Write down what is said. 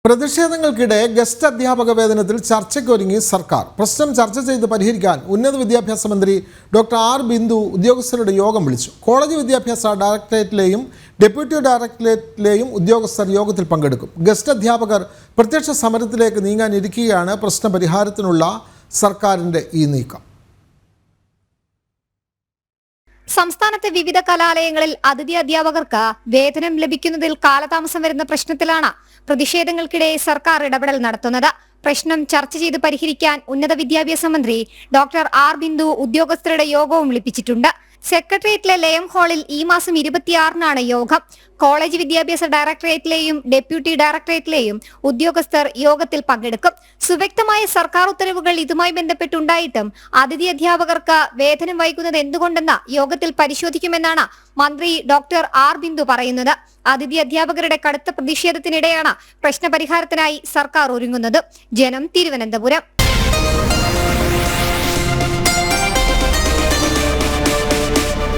പ്രതിഷേധങ്ങൾക്കിടെ guest അധ്യാപക വേതനത്തിൽ ചർച്ചയ്ക്കൊരുങ്ങി സർക്കാർ. പ്രശ്നം ചർച്ച ചെയ്ത് പരിഹരിക്കാൻ ഉന്നത വിദ്യാഭ്യാസ മന്ത്രി ഡോക്ടർ ആർ ബിന്ദു ഉദ്യോഗസ്ഥരുടെ യോഗം വിളിച്ചു. കോളേജ് വിദ്യാഭ്യാസ ഡയറക്ടറേറ്റിലെയും ഡെപ്യൂട്ടി ഡയറക്ടറേറ്റിലെയും ഉദ്യോഗസ്ഥർ യോഗത്തിൽ പങ്കെടുക്കും. ഗസ്റ്റ് അധ്യാപകർ പ്രത്യക്ഷ സമരത്തിലേക്ക് നീങ്ങാനിരിക്കുകയാണ് പ്രശ്നപരിഹാരത്തിനുള്ള സർക്കാരിൻ്റെ ഈ നീക്കം. സംസ്ഥാനത്തെ വിവിധ കലാലയങ്ങളിൽ അതിഥി അധ്യാപകർക്ക് വേതനം ലഭിക്കുന്നതിൽ കാലതാമസം വരുന്ന പ്രശ്നത്തിലാണ് പ്രതിഷേധങ്ങൾക്കിടെ സർക്കാർ ഇടപെടൽ നടത്തുന്നത്. പ്രശ്നം ചർച്ച ചെയ്ത് പരിഹരിക്കാൻ ഉന്നത വിദ്യാഭ്യാസ മന്ത്രി ഡോക്ടർ ആർ ബിന്ദു ഉദ്യോഗസ്ഥരുടെ യോഗവും വിളിപ്പിച്ചിട്ടുണ്ട്. സെക്രട്ടേറിയറ്റിലെ ലയം ഹാളിൽ ഈ മാസം 26-നാണ് യോഗം. കോളേജ് വിദ്യാഭ്യാസ ഡയറക്ടറേറ്റിലെയും ഡെപ്യൂട്ടി ഡയറക്ടറേറ്റിലെയും ഉദ്യോഗസ്ഥർ യോഗത്തിൽ പങ്കെടുക്കും. സുവ്യക്തമായ സർക്കാർ ഉത്തരവുകൾ ഇതുമായി ബന്ധപ്പെട്ടുണ്ടായിട്ടും അതിഥി അധ്യാപകർക്ക് വേതനം വൈകുന്നത് എന്തുകൊണ്ടെന്ന് യോഗത്തിൽ പരിശോധിക്കുമെന്നാണ് മന്ത്രി ഡോക്ടർ ആർ ബിന്ദു പറയുന്നത്. അതിഥി അധ്യാപകരുടെ കടുത്ത പ്രതിഷേധത്തിനിടെയാണ് പ്രശ്നപരിഹാരത്തിനായി സർക്കാർ ഒരുങ്ങുന്നത്. ജനം, തിരുവനന്തപുരം.